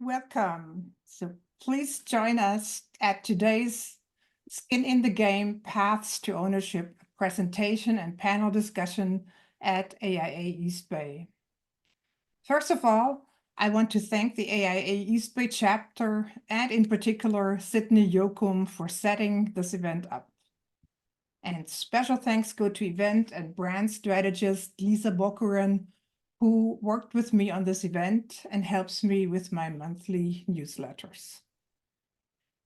Welcome. So please join us at today's Skin in the Game Paths to Ownership presentation and panel discussion at AIA East Bay. First of all, I want to thank the AIA East Bay chapter and in particular Sydney Yoakum for setting this event up. And special thanks go to event and brand strategist Lisa Bokuren, who worked with me on this event and helps me with my monthly newsletters.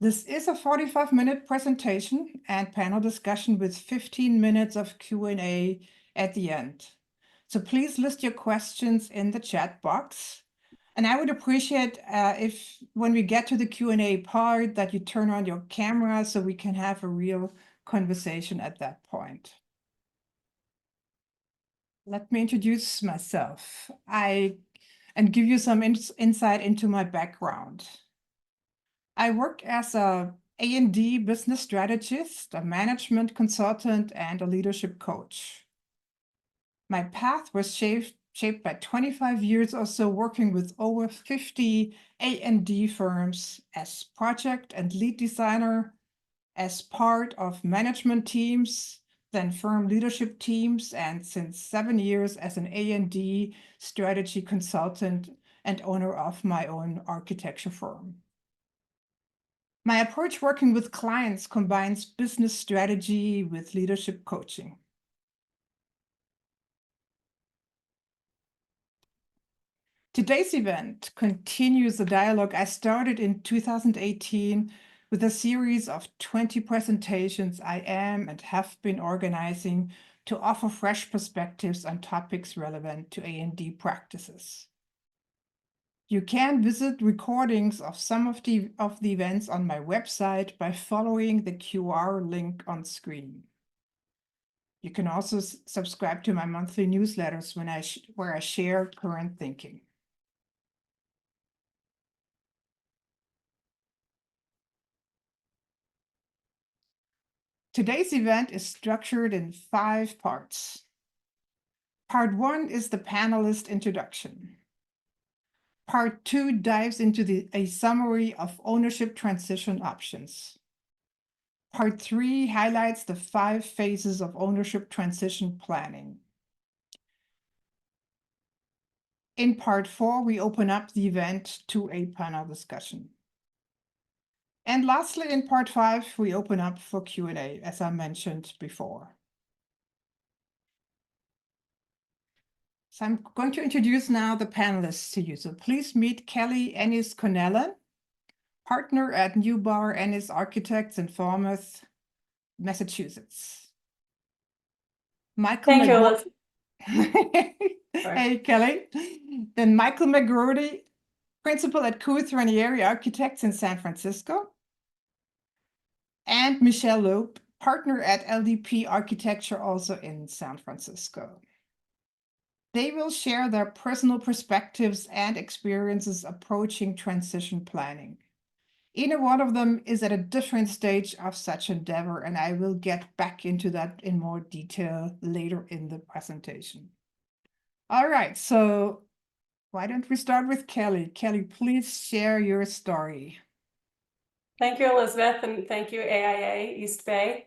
This is a 45-minute presentation and panel discussion with 15 minutes of Q&A at the end. So please list your questions in the chat box. And I would appreciate if when we get to the Q&A part that you turn on your camera so we can have a real conversation at that point. Let me introduce myself and give you some insight into my background. I work as a A&D business strategist, a management consultant, and a leadership coach. My path was shaped by 25 years or so working with over 50 A&D firms as project and lead designer, as part of management teams, then firm leadership teams, and since 7 years as an A&D strategy consultant and owner of my own architecture firm. My approach working with clients combines business strategy with leadership coaching. Today's event continues the dialogue I started in 2018 with a series of 20 presentations I am and have been organizing to offer fresh perspectives on topics relevant to A&D practices. You can visit recordings of some of the events on my website by following the QR link on screen. You can also subscribe to my monthly newsletters where I share current thinking. Today's event is structured in 5 parts. Part 1 is the panelist introduction. Part 2 dives into a summary of ownership transition options. Part 3 highlights the 5 phases of ownership transition planning. In Part 4, we open up the event to a panel discussion. And lastly, in Part 5, we open up for Q&A, as I mentioned before. So I'm going to introduce now the panelists to you. So please meet Kelly Ennis-Connellan, partner at Newbar Ennis Architects in Falmouth, Massachusetts. Thank you, Elizabeth. Hey, Kelly. Then Michael McGrory, principal at Kuth Ranieri Architects in San Francisco. And Michelle Loeb, partner at LDP Architecture, also in San Francisco. They will share their personal perspectives and experiences approaching transition planning. Either one of them is at a different stage of such endeavor, and I will get back into that in more detail later in the presentation. All right, so why don't we start with Kelly? Kelly, please share your story. Thank you, Elizabeth, and thank you, AIA East Bay.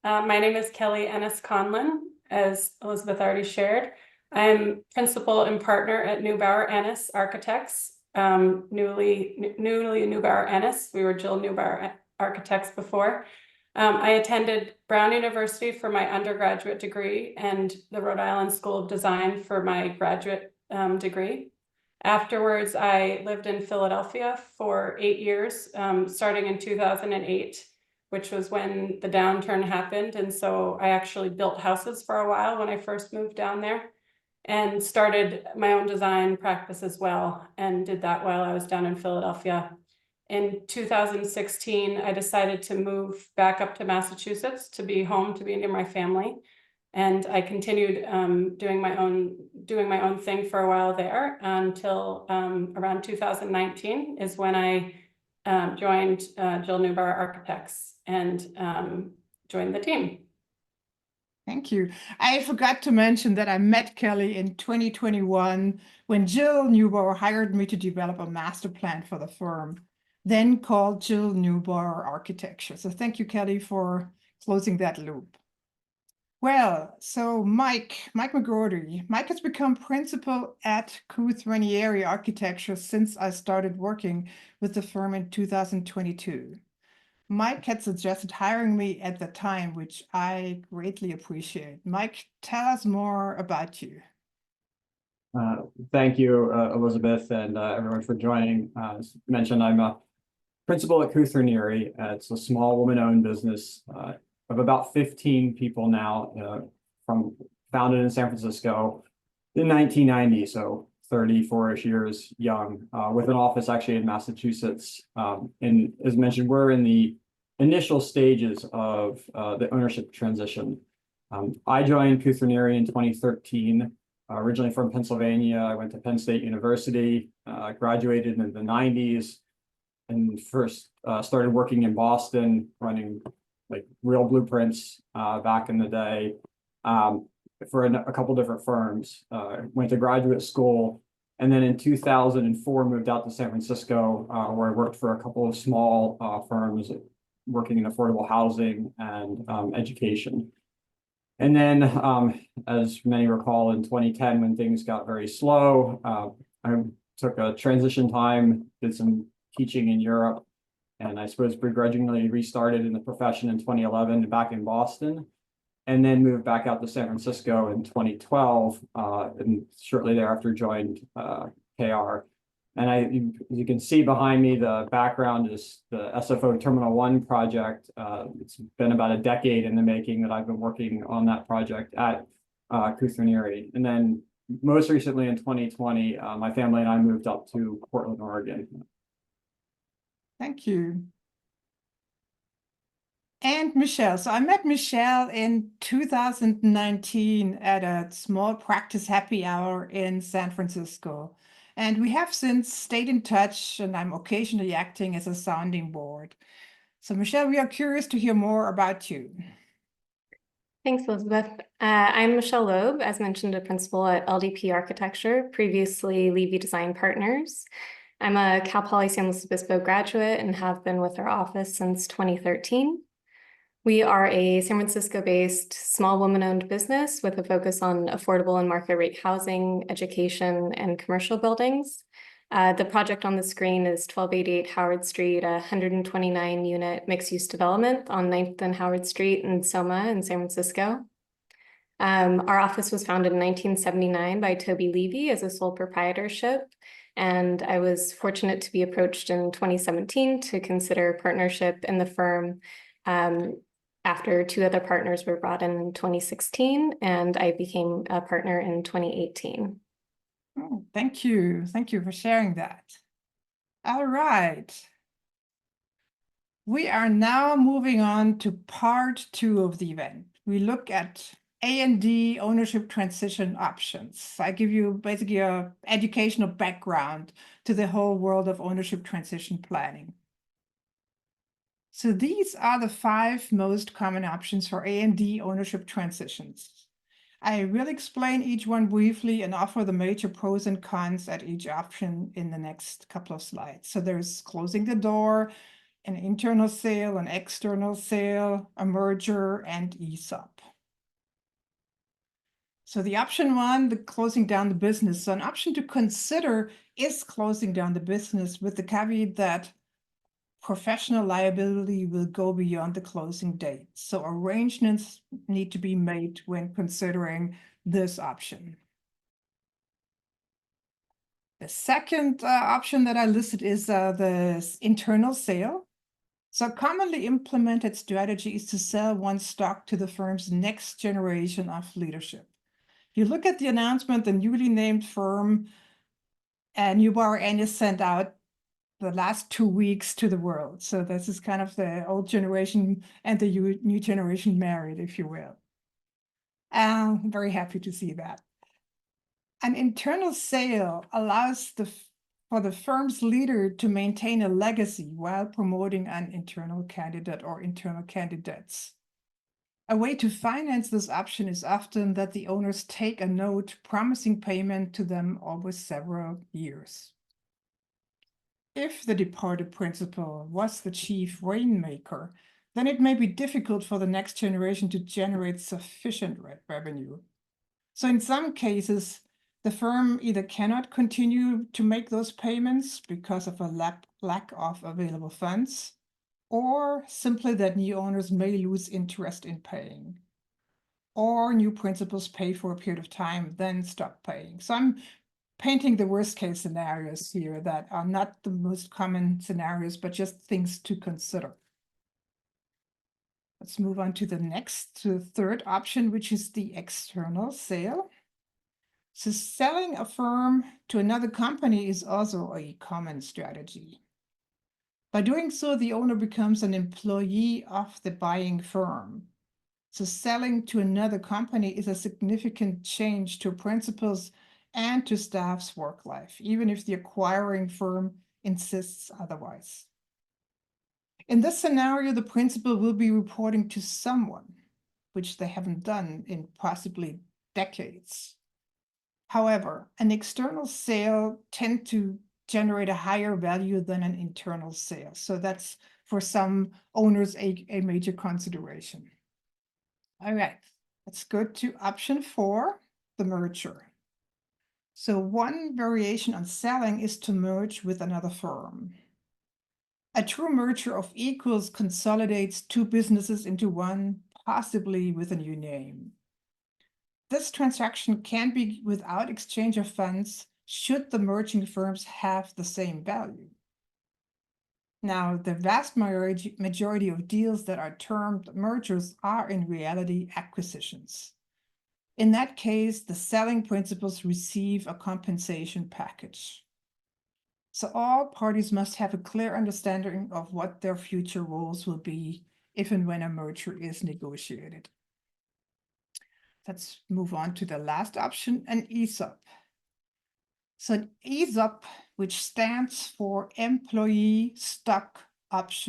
My name is Kelly Ennis-Conlon, as Elizabeth already shared. I'm principal and partner at Neubauer Ennis Architects, newly Neubauer Ennis. We were Jill Neubauer Architects before. I attended Brown University for my undergraduate degree and the Rhode Island School of Design for my graduate degree. Afterwards, I lived in Philadelphia for 8 years, starting in 2008, which was when the downturn happened. And so I actually built houses for a while when I first moved down there and started my own design practice as well, and did that while I was down in Philadelphia. In 2016, I decided to move back up to Massachusetts to be home, to be near my family. And I continued doing my own thing for a while there until around 2019 is when I joined Jill Neubauer Architects and joined the team. Thank you. I forgot to mention that I met Kelly in 2021 when Jill Neubauer hired me to develop a master plan for the firm, then called Jill Neubauer Architecture. So thank you, Kelly, for closing that loop. Well, so Mike McGrory. Mike has become principal at Kuth Ranieri Architecture since I started working with the firm in 2022. Mike had suggested hiring me at the time, which I greatly appreciate. Mike, tell us more about you. Thank you, Elizabeth, and everyone for joining. As mentioned, I'm a principal at Kuth Ranieri. It's a small woman-owned business of about 15 people now, from founded in San Francisco in 1990, so 34-ish years young, with an office actually in Massachusetts. And as mentioned, we're in the initial stages of the ownership transition. I joined Kuth Ranieri in 2013. Originally from Pennsylvania. I went to Penn State University, graduated in the 90s, and first started working in Boston, running like real blueprints back in the day for a couple different firms. Went to graduate school, and then in 2004 moved out to San Francisco, where I worked for a couple of small firms working in affordable housing and education. And then, as many recall, in 2010, when things got very slow, I took a transition time, did some teaching in Europe, and I suppose begrudgingly restarted in the profession in 2011 back in Boston, and then moved back out to San Francisco in 2012, and shortly thereafter joined KR. And you can see behind me, the background is the SFO Terminal 1 project. It's been about a decade in the making that I've been working on that project at Kuth Ranieri. And then most recently in 2020, my family and I moved up to Portland, Oregon. Thank you. And Michelle. So I met Michelle in 2019 at a small practice happy hour in San Francisco. And we have since stayed in touch, and I'm occasionally acting as a sounding board. So Michelle, we are curious to hear more about you. Thanks, Elizabeth. I'm Michelle Loeb, as mentioned, a principal at LDP Architecture, previously Levy Design Partners. I'm a Cal Poly San Luis Obispo graduate and have been with our office since 2013. We are a San Francisco-based small woman-owned business with a focus on affordable and market rate housing, education, and commercial buildings. The project on the screen is 1288 Howard Street, a 129-unit mixed-use development on 9th and Howard Street in Soma in San Francisco. Our office was founded in 1979 by Toby Levy as a sole proprietorship, and I was fortunate to be approached in 2017 to consider partnership in the firm after two other partners were brought in 2016, and I became a partner in 2018. Oh, thank you. Thank you for sharing that. All right. We are now moving on to part 2 of the event. We look at A&D ownership transition options. I give you basically an educational background to the whole world of ownership transition planning. So these are the 5 most common options for A&D ownership transitions. I will explain each one briefly and offer the major pros and cons at each option in the next couple of slides. So there's closing the door, an internal sale, an external sale, a merger, and ESOP. So the option 1, the closing down the business. So an option to consider is closing down the business, with the caveat that professional liability will go beyond the closing date. So arrangements need to be made when considering this option. The second option that I listed is the internal sale. So a commonly implemented strategy is to sell one stock to the firm's next generation of leadership. You look at the announcement, the newly named firm Neubauer Ennis sent out the last 2 weeks to the world. So this is kind of the old generation and the new generation married, if you will. I'm very happy to see that. An internal sale allows for the firm's leader to maintain a legacy while promoting an internal candidate or internal candidates. A way to finance this option is often that the owners take a note promising payment to them over several years. If the departed principal was the chief rainmaker, then it may be difficult for the next generation to generate sufficient revenue. So in some cases, the firm either cannot continue to make those payments because of a lack of available funds, or simply that new owners may lose interest in paying, or new principals pay for a period of time, then stop paying. So I'm painting the worst case scenarios here that are not the most common scenarios, but just things to consider. Let's move on to the third option, which is the external sale. So selling a firm to another company is also a common strategy. By doing so, the owner becomes an employee of the buying firm. So selling to another company is a significant change to principals and to staff's work life, even if the acquiring firm insists otherwise. In this scenario, the principal will be reporting to someone, which they haven't done in possibly decades. However, an external sale tends to generate a higher value than an internal sale. So that's for some owners a major consideration. All right, let's go to option 4, the merger. So one variation on selling is to merge with another firm. A true merger of equals consolidates two businesses into one, possibly with a new name. This transaction can be without exchange of funds should the merging firms have the same value. Now, the vast majority of deals that are termed mergers are in reality acquisitions. In that case, the selling principals receive a compensation package. So all parties must have a clear understanding of what their future roles will be if and when a merger is negotiated. Let's move on to the last option, an ESOP. So an ESOP, which stands for Employee Stock Ownership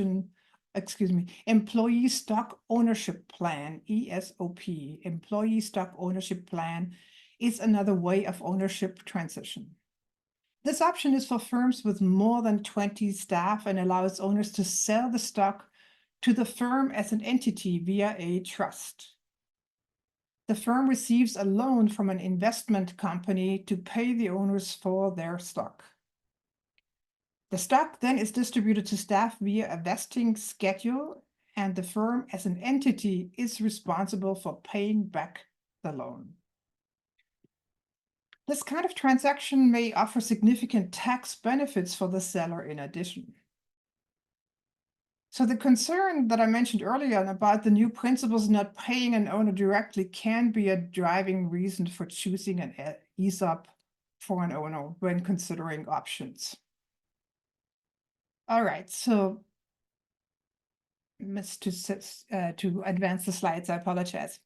Plan, ESOP, Employee Stock Ownership Plan, is another way of ownership transition. This option is for firms with more than 20 staff and allows owners to sell the stock to the firm as an entity via a trust. The firm receives a loan from an investment company to pay the owners for their stock. The stock then is distributed to staff via a vesting schedule, and the firm as an entity is responsible for paying back the loan. This kind of transaction may offer significant tax benefits for the seller in addition. So the concern that I mentioned earlier about the new principals not paying an owner directly can be a driving reason for choosing an ESOP for an owner when considering options. All right, so to advance the slides, I apologize.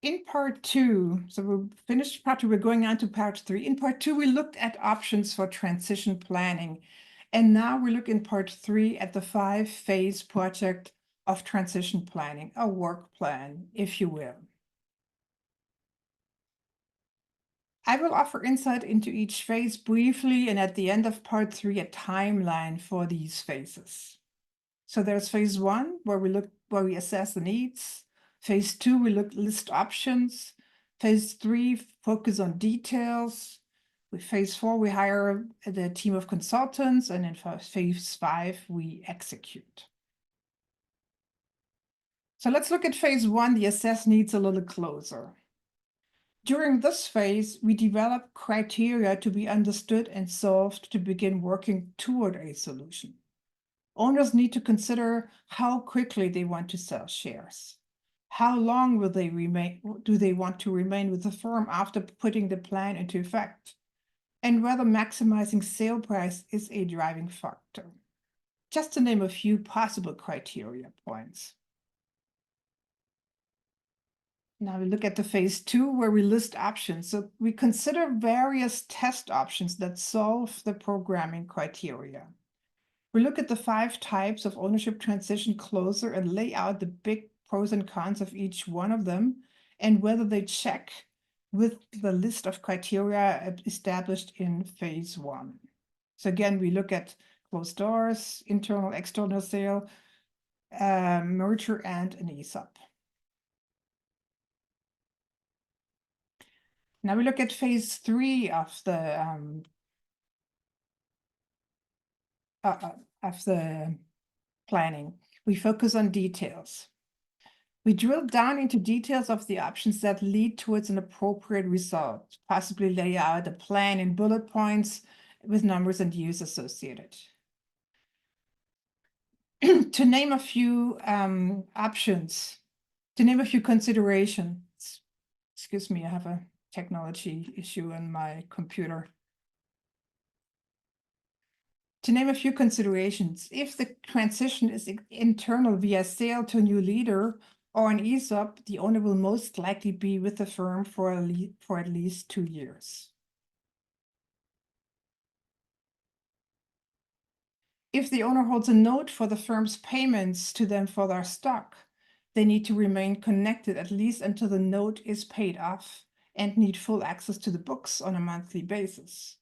In part 2, so we finished part 2, we're going on to part 3. In part 2, we looked at options for transition planning. And now we look in part 3 at the 5-phase project of transition planning, a work plan, if you will. I will offer insight into each phase briefly, and at the end of part 3, a timeline for these phases. So there's phase 1, where we assess the needs. Phase 2, we list options. Phase 3, focus on details. With phase 4, we hire the team of consultants, and in phase 5, we execute. So let's look at phase 1, the assess needs, a little closer. During this phase, we develop criteria to be understood and solved to begin working toward a solution. Owners need to consider how quickly they want to sell shares. How long do they want to remain with the firm after putting the plan into effect? And whether maximizing sale price is a driving factor. Just to name a few possible criteria points. Now we look at the phase 2, where we list options. So we consider various test options that solve the programming criteria. We look at the 5 types of ownership transition closer and lay out the big pros and cons of each one of them and whether they check with the list of criteria established in phase 1. So again, we look at closed doors, internal, external sale, merger, and an ESOP. Now we look at phase 3 of the planning. We focus on details. We drill down into details of the options that lead towards an appropriate result, possibly lay out a plan in bullet points with numbers and years associated. To name a few options, to name a few considerations. Excuse me, I have a technology issue on my computer. To name a few considerations, if the transition is internal via sale to a new leader or an ESOP, the owner will most likely be with the firm for at least 2 years. If the owner holds a note for the firm's payments to them for their stock, they need to remain connected at least until the note is paid off and need full access to the books on a monthly basis.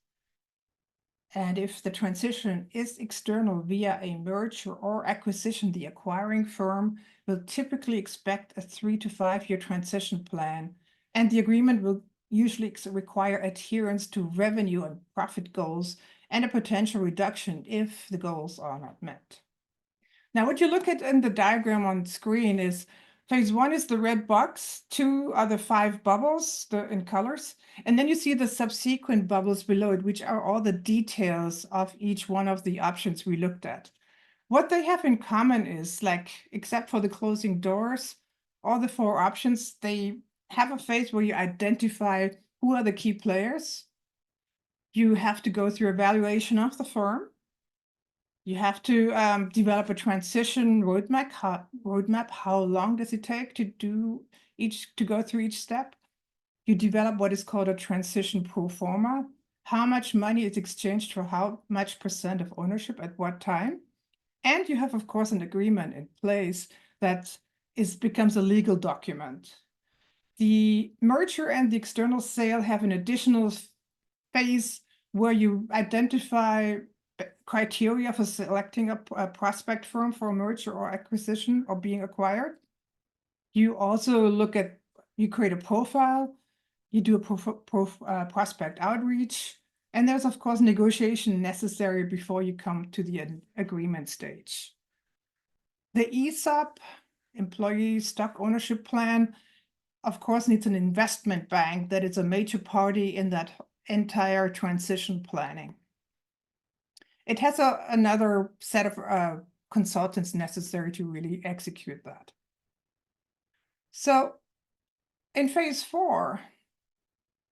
And if the transition is external via a merger or acquisition, the acquiring firm will typically expect a 3 to 5 year transition plan, and the agreement will usually require adherence to revenue and profit goals and a potential reduction if the goals are not met. Now, what you look at in the diagram on screen is phase 1 is the red box, 2 are the 5 bubbles in colors, and then you see the subsequent bubbles below it, which are all the details of each one of the options we looked at. What they have in common is, like, except for the closing doors, all the 4 options, they have a phase where you identify who are the key players. You have to go through evaluation of the firm. You have to develop a transition roadmap. How long does it take to go through each step? You develop what is called a transition pro forma. How much money is exchanged for how much % of ownership at what time? And you have, of course, an agreement in place that becomes a legal document. The merger and the external sale have an additional phase where you identify criteria for selecting a prospect firm for a merger or acquisition or being acquired. You also you create a profile, you do a prospect outreach, and there's, of course, negotiation necessary before you come to the agreement stage. The ESOP, employee stock ownership plan, of course, needs an investment bank that is a major party in that entire transition planning. It has another set of consultants necessary to really execute that. So in phase 4,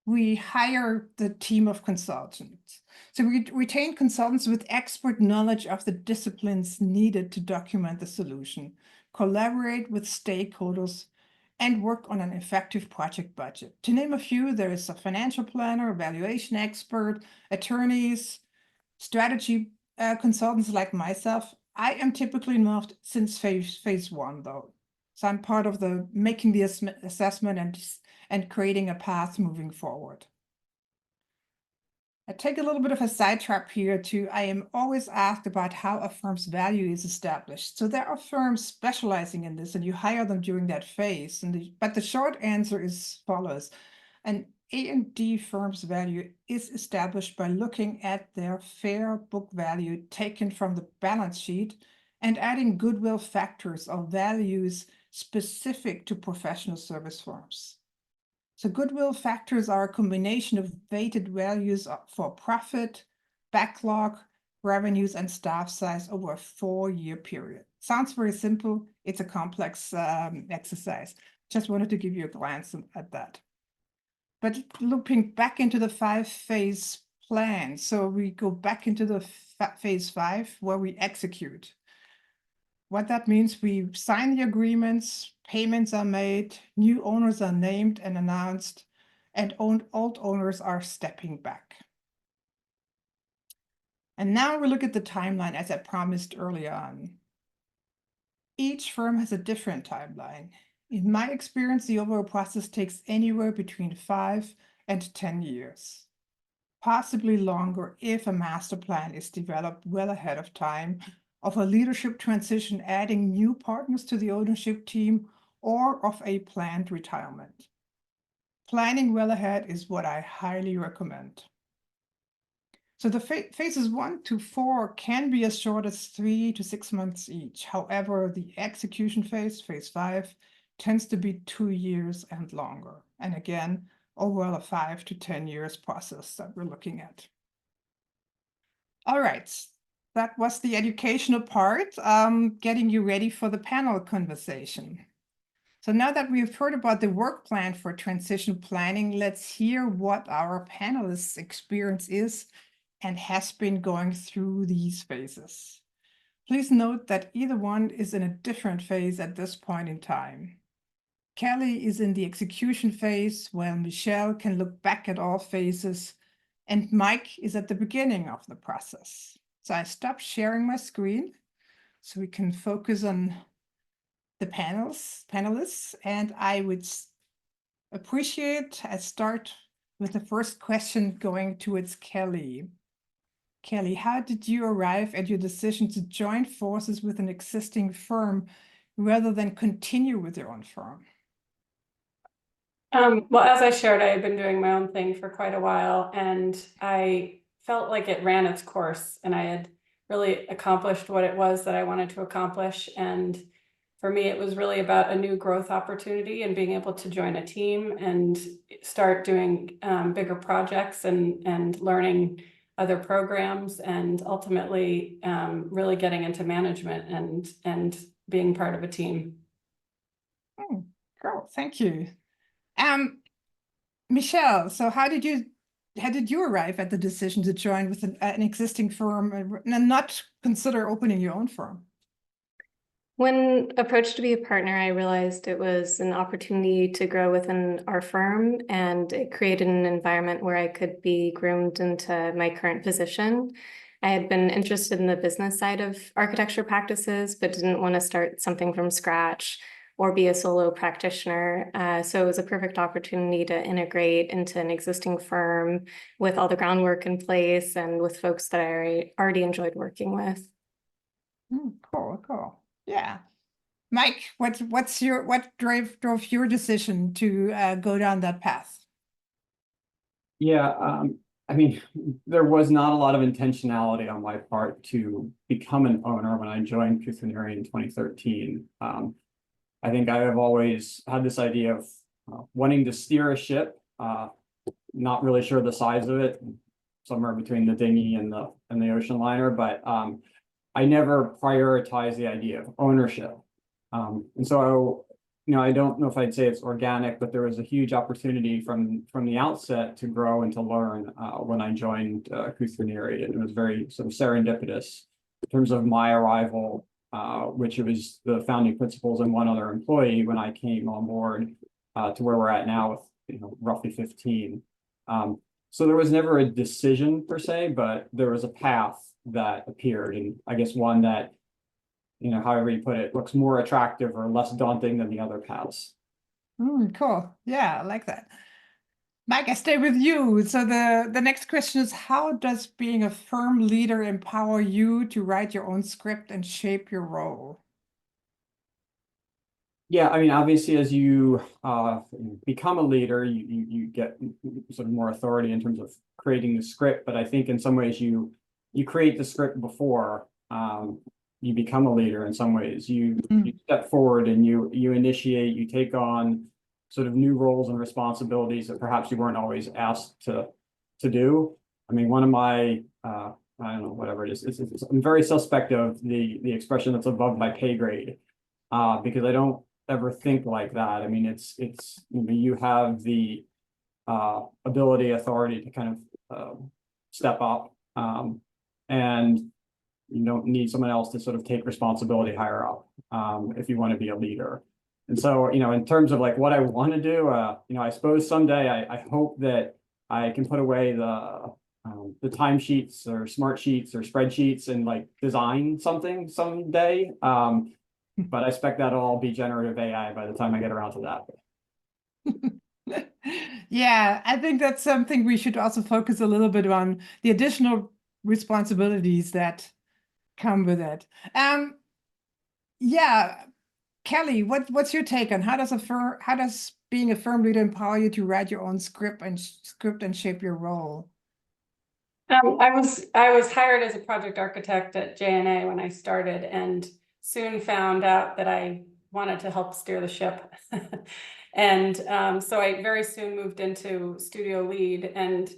we hire the team of consultants. So we retain consultants with expert knowledge of the disciplines needed to document the solution, collaborate with stakeholders, and work on an effective project budget. To name a few, there is a financial planner, evaluation expert, attorneys, strategy consultants like myself. I am typically involved since phase 1, though. So I'm part of the making the assessment and creating a path moving forward. I take a little bit of a sidetrack here too. I am always asked about how a firm's value is established. So there are firms specializing in this and you hire them during that phase. But the short answer is follows. An A&D firm's value is established by looking at their fair book value taken from the balance sheet and adding goodwill factors or values specific to professional service firms. So goodwill factors are a combination of weighted values for profit, backlog, revenues, and staff size over a 4-year period. Sounds very simple. It's a complex exercise. Just wanted to give you a glance at that. But looping back into the 5-phase plan. So we go back into the phase 5 where we execute. What that means, we sign the agreements, payments are made, new owners are named and announced, and old owners are stepping back. And now we look at the timeline as I promised early on. Each firm has a different timeline. In my experience, the overall process takes anywhere between 5 and 10 years, possibly longer if a master plan is developed well ahead of time, of a leadership transition adding new partners to the ownership team, or of a planned retirement. Planning well ahead is what I highly recommend. So the phases 1 to 4 can be as short as 3 to 6 months each. However, the execution phase 5, tends to be 2 years and longer. And again, overall a 5 to 10 years process that we're looking at. All right, that was the educational part, getting you ready for the panel conversation. So now that we've heard about the work plan for transition planning, let's hear what our panelists' experience is and has been going through these phases. Please note that either one is in a different phase at this point in time. Kelly is in the execution phase, while Michelle can look back at all phases, and Mike is at the beginning of the process. So I stopped sharing my screen so we can focus on the panelists, and I would appreciate I start with the first question going towards Kelly. Kelly, how did you arrive at your decision to join forces with an existing firm rather than continue with your own firm? Well, as I shared, I had been doing my own thing for quite a while, and I felt like it ran its course, and I had really accomplished what it was that I wanted to accomplish. And for me, it was really about a new growth opportunity and being able to join a team and start doing bigger projects and learning other programs, and ultimately really getting into management and being part of a team. Cool, thank you. Michelle, so how did you arrive at the decision to join with an existing firm and not consider opening your own firm? When approached to be a partner, I realized it was an opportunity to grow within our firm, and it created an environment where I could be groomed into my current position. I had been interested in the business side of architecture practices, but didn't want to start something from scratch or be a solo practitioner. So it was a perfect opportunity to integrate into an existing firm with all the groundwork in place and with folks that I already enjoyed working with. Cool. Yeah. Mike, what drove your decision to go down that path? Yeah, I mean, there was not a lot of intentionality on my part to become an owner when I joined Kuthner in 2013. I think I have always had this idea of wanting to steer a ship, not really sure the size of it, somewhere between the dinghy and the ocean liner, but I never prioritized the idea of ownership. And so, I don't know if I'd say it's organic, but there was a huge opportunity from the outset to grow and to learn when I joined Kuthner, and it was very sort of serendipitous in terms of my arrival, which it was the founding principals and one other employee when I came on board to where we're at now with roughly 15. So there was never a decision per se, but there was a path that appeared, and I guess one that, however you put it, looks more attractive or less daunting than the other paths. Cool. Yeah, I like that. Mike, I stay with you. So the next question is, how does being a firm leader empower you to write your own script and shape your role? Yeah, I mean, obviously, as you become a leader, you get sort of more authority in terms of creating the script. But I think in some ways you create the script before you become a leader. In some ways, you step forward and you initiate, you take on sort of new roles and responsibilities that perhaps you weren't always asked to do. I mean, one of my I don't know, whatever it is, I'm very suspect of the expression that's above my pay grade, because I don't ever think like that. I mean, it's you have the ability, authority to kind of step up, and you don't need someone else to sort of take responsibility higher up if you want to be a leader. And so, in terms of like what I want to do, I suppose someday I hope that I can put away the timesheets or smart sheets or spreadsheets and like design something someday. But I expect that'll all be generative AI by the time I get around to that. Yeah, I think that's something we should also focus a little bit on, the additional responsibilities that come with it. Yeah, Kelly, what's your take on how does being a firm leader empower you to write your own script and shape your role? I was hired as a project architect at JNA when I started, and soon found out that I wanted to help steer the ship. And so I very soon moved into studio lead, and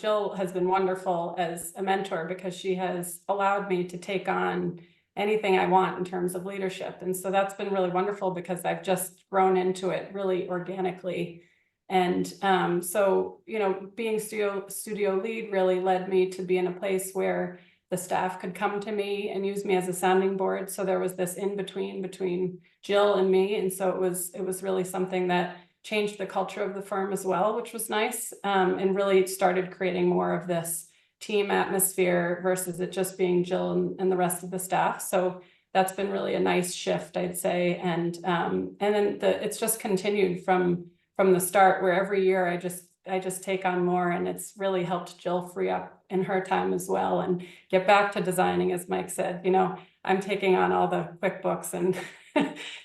Jill has been wonderful as a mentor because she has allowed me to take on anything I want in terms of leadership. And so that's been really wonderful because I've just grown into it really organically. And so, being studio lead really led me to be in a place where the staff could come to me and use me as a sounding board. So there was this in between Jill and me. And so it was really something that changed the culture of the firm as well, which was nice, and really started creating more of this team atmosphere versus it just being Jill and the rest of the staff. So that's been really a nice shift, I'd say. And then it's just continued from the start, where every year I just take on more, and it's really helped Jill free up in her time as well and get back to designing. As Mike said, I'm taking on all the QuickBooks and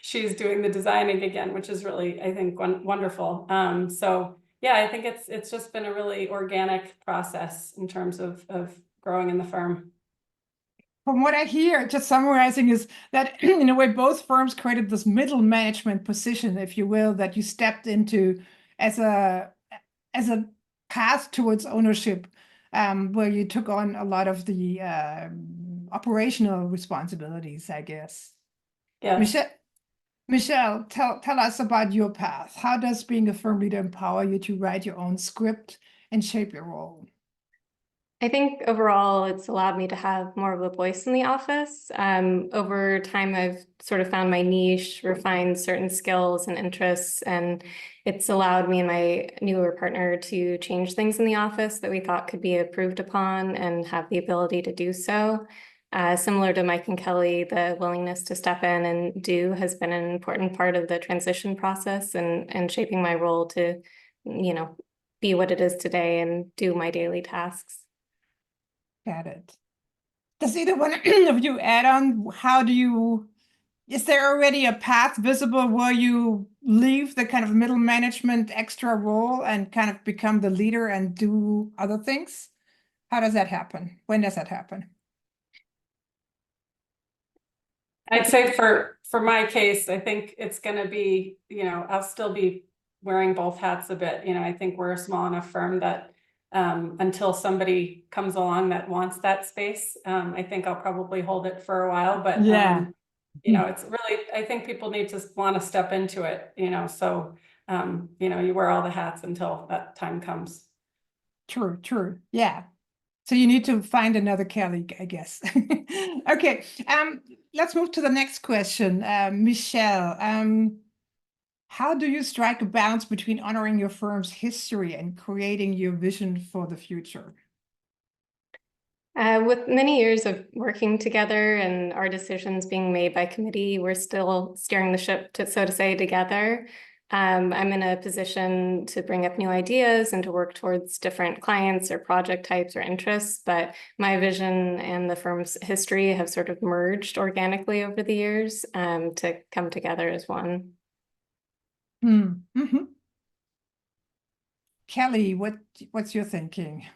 she's doing the designing again, which is really, I think, wonderful. So yeah, I think it's just been a really organic process in terms of growing in the firm. From what I hear, just summarizing, is that in a way both firms created this middle management position, if you will, that you stepped into as a path towards ownership, where you took on a lot of the operational responsibilities, I guess. Yes. Michelle, tell us about your path. How does being a firm leader empower you to write your own script and shape your role? I think overall it's allowed me to have more of a voice in the office. Over time, I've sort of found my niche, refined certain skills and interests, and it's allowed me and my newer partner to change things in the office that we thought could be improved upon and have the ability to do so. Similar to Mike and Kelly, the willingness to step in and do has been an important part of the transition process and shaping my role to, be what it is today and do my daily tasks. Got it. Does either one of you add on? Is there already a path visible where you leave the kind of middle management extra role and kind of become the leader and do other things? How does that happen? When does that happen? I'd say for my case, I think it's going to be, I'll still be wearing both hats a bit. I think we're a small enough firm that until somebody comes along that wants that space, I think I'll probably hold it for a while. But yeah, it's really, I think people need to want to step into it. So you wear all the hats until that time comes. true. Yeah. So you need to find another Kelly, I guess. Okay. Let's move to the next question. Michelle, how do you strike a balance between honoring your firm's history and creating your vision for the future? With many years of working together and our decisions being made by committee, we're still steering the ship, so to say, together. I'm in a position to bring up new ideas and to work towards different clients or project types or interests, but my vision and the firm's history have sort of merged organically over the years to come together as one. Mm-hmm. Kelly, what's your thinking?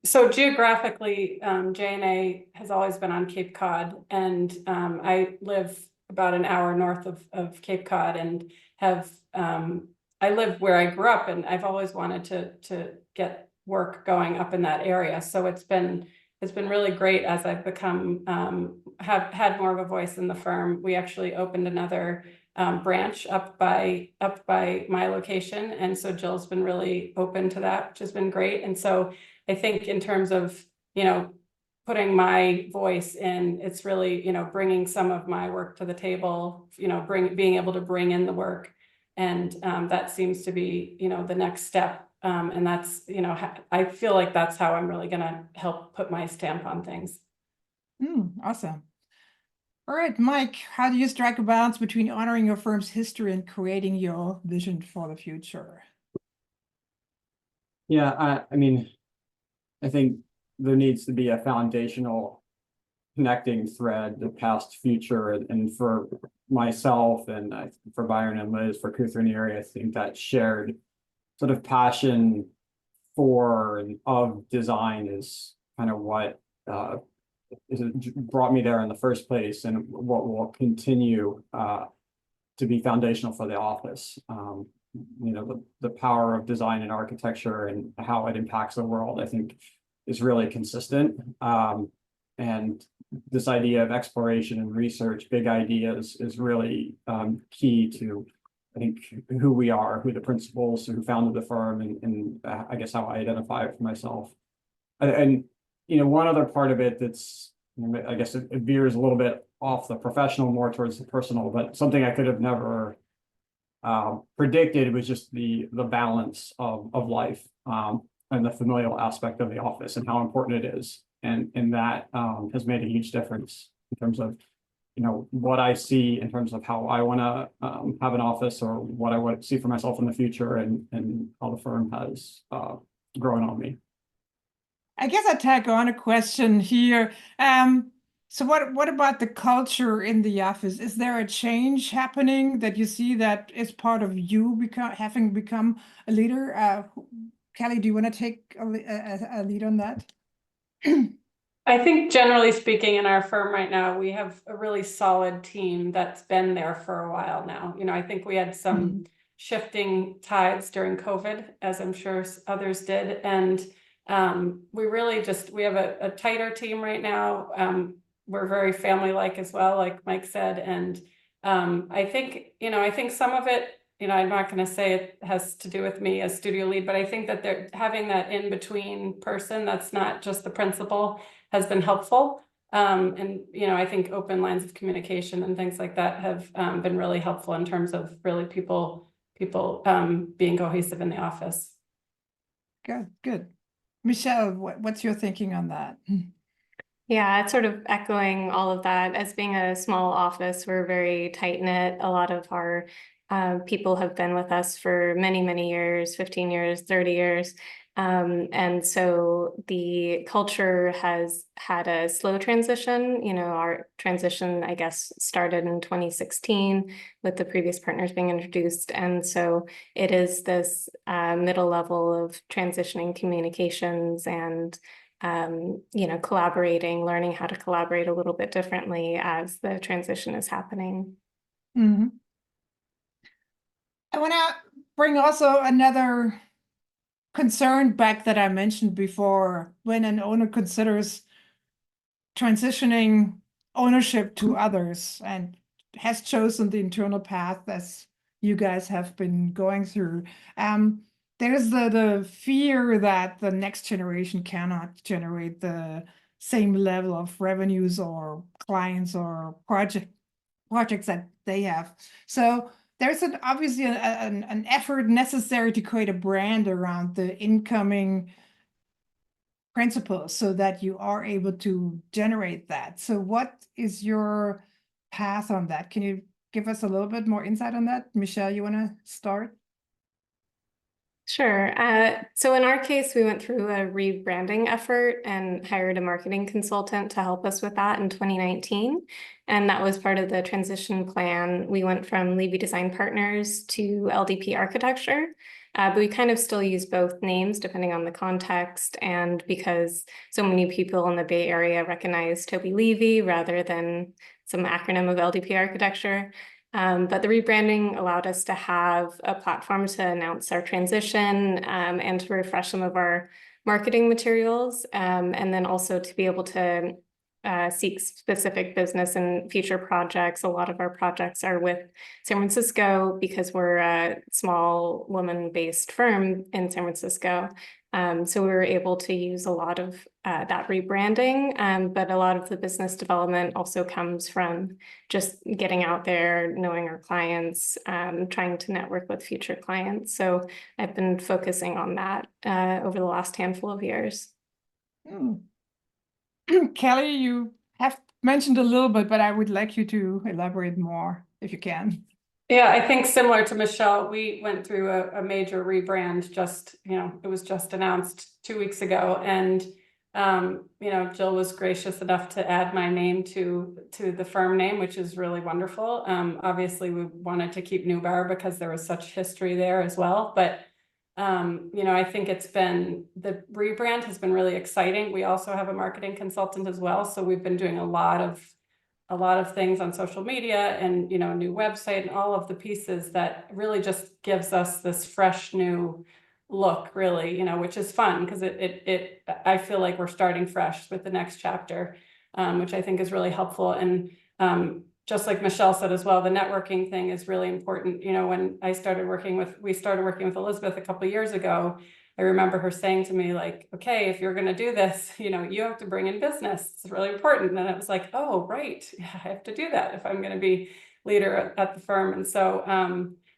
So geographically, JNA has always been on Cape Cod, and I live about an hour north of Cape Cod, and I live where I grew up, and I've always wanted to get work going up in that area. So it's been really great as I've become have had more of a voice in the firm. We actually opened another branch up by my location, and so Jill's been really open to that, which has been great. And so I think in terms of putting my voice in, it's really bringing some of my work to the table, being able to bring in the work And that seems to be, the next step. And that's, I feel like that's how I'm really going to help put my stamp on things. Awesome. All right, Mike, how do you strike a balance between honoring your firm's history and creating your vision for the future? Yeah, I mean, I think there needs to be a foundational connecting thread, the past, future, and for myself and for Byron and Liz, for Kuthra Neary, I think that shared sort of passion for and of design is kind of what brought me there in the first place, and what will continue to be foundational for the office. The power of design and architecture and how it impacts the world, I think, is really consistent. And this idea of exploration and research, big ideas, is really key to, I think, who we are, who the principals, who founded the firm, and I guess how I identify it for myself. And one other part of it that's, I guess it veers a little bit off the professional, more towards the personal, but something I could have never predicted was just the balance of life, and the familial aspect of the office and how important it is. And that has made a huge difference in terms of, what I see in terms of how I want to have an office, or what I want to see for myself in the future, and how the firm has grown on me. I guess I tag on a question here. So what about the culture in the office? Is there a change happening that you see that is part of you having become a leader? Kelly, do you want to take a lead on that? I think generally speaking, in our firm right now, we have a really solid team that's been there for a while now. I think we had some shifting tides during COVID, as I'm sure others did. And we have a tighter team right now. We're very family-like as well, like Mike said. And I think some of it, I'm not going to say it has to do with me as studio lead, but I think that they're having that in-between person that's not just the principal has been helpful. And I think open lines of communication and things like that have been really helpful in terms of really people being cohesive in the office. Good. Michelle, what's your thinking on that? Yeah, it's sort of echoing all of that. As being a small office, we're very tight-knit. A lot of our people have been with us for many, many years, 15 years, 30 years. And so the culture has had a slow transition. Our transition, I guess, started in 2016 with the previous partners being introduced. And so it is this middle level of transitioning communications and collaborating, learning how to collaborate a little bit differently as the transition is happening. Mm-hmm. I want to bring also another concern back that I mentioned before. When an owner considers transitioning ownership to others and has chosen the internal path as you guys have been going through, there's the fear that the next generation cannot generate the same level of revenues or clients or projects that they have. So there's obviously an effort necessary to create a brand around the incoming principles so that you are able to generate that. So what is your path on that? Can you give us a little bit more insight on that? Michelle, you want to start? Sure. So in our case, we went through a rebranding effort and hired a marketing consultant to help us with that in 2019. And that was part of the transition plan. We went from Levy Design Partners to LDP Architecture, but we kind of still use both names depending on the context. And because so many people in the Bay Area recognize Toby Levy rather than some acronym of LDP Architecture. But the rebranding allowed us to have a platform to announce our transition and to refresh some of our marketing materials, and then also to be able to seek specific business and future projects. A lot of our projects are with San Francisco because we're a small woman-based firm in San Francisco. So we were able to use a lot of that rebranding, but a lot of the business development also comes from just getting out there, knowing our clients, trying to network with future clients. So I've been focusing on that over the last handful of years. Kelly, you have mentioned a little bit, but I would like you to elaborate more if you can. Yeah, I think similar to Michelle, we went through a major rebrand just, it was just announced 2 weeks ago. And, Jill was gracious enough to add my name to the firm name, which is really wonderful. Obviously, we wanted to keep Newbar because there was such history there as well. But, I think the rebrand has been really exciting. We also have a marketing consultant as well. So we've been doing a lot of things on social media and, new website and all of the pieces that really just gives us this fresh new look, really, which is fun because I feel like we're starting fresh with the next chapter, which I think is really helpful. And just like Michelle said as well, the networking thing is really important. When we started working with Elizabeth a couple of years ago, I remember her saying to me, like, okay, if you're going to do this, you have to bring in business. It's really important. And it was like, oh, right. Yeah, I have to do that if I'm going to be leader at the firm. And so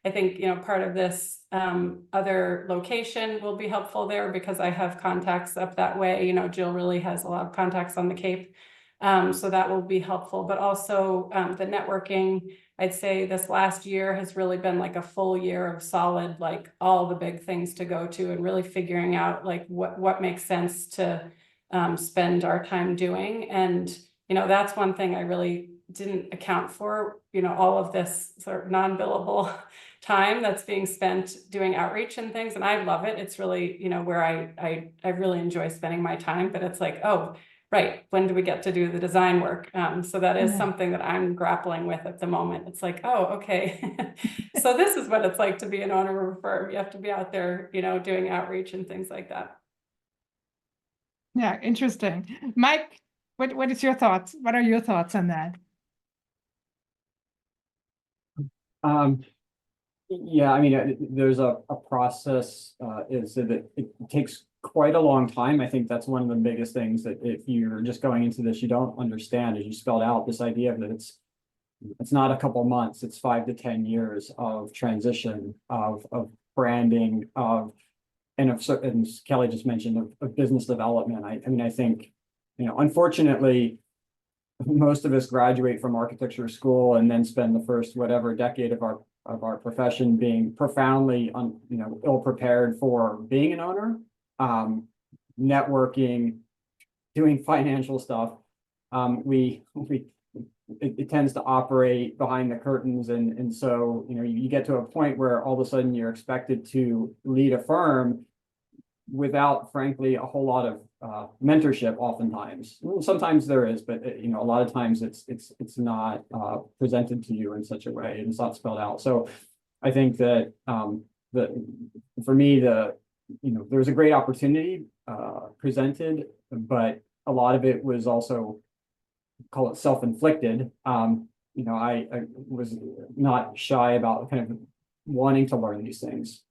I think, part of this other location will be helpful there because I have contacts up that way. Jill really has a lot of contacts on the Cape. So that will be helpful, but also the networking. I'd say this last year has really been like a full year of solid, like all the big things to go to and really figuring out like what makes sense to spend our time doing. And, that's one thing I really didn't account for, all of this sort of non-billable time that's being spent doing outreach and things. And I love it. It's really, where I really enjoy spending my time, but it's like, oh, right, when do we get to do the design work? So that is something that I'm grappling with at the moment. It's like, oh, okay. So this is what it's like to be an owner of a firm. You have to be out there, doing outreach and things like that. Yeah, interesting. Mike, what is your thoughts? What are your thoughts on that? Yeah, I mean, there's a process, is that it takes quite a long time. I think that's one of the biggest things that if you're just going into this, you don't understand, as you spelled out, this idea that it's not a couple months, it's 5 to 10 years of transition, of branding, and Kelly just mentioned of business development. I mean, I think, unfortunately, most of us graduate from architecture school and then spend the first whatever decade of our profession being profoundly ill prepared for being an owner, networking, doing financial stuff. It tends to operate behind the curtains, and so you get to a point where all of a sudden you're expected to lead a firm without, frankly, a whole lot of mentorship. Oftentimes, sometimes there is, but a lot of times it's not presented to you in such a way, and it's not spelled out. So I think that for me, there's a great opportunity presented, but a lot of it was also, call it self-inflicted. I was not shy about kind of wanting to learn these things,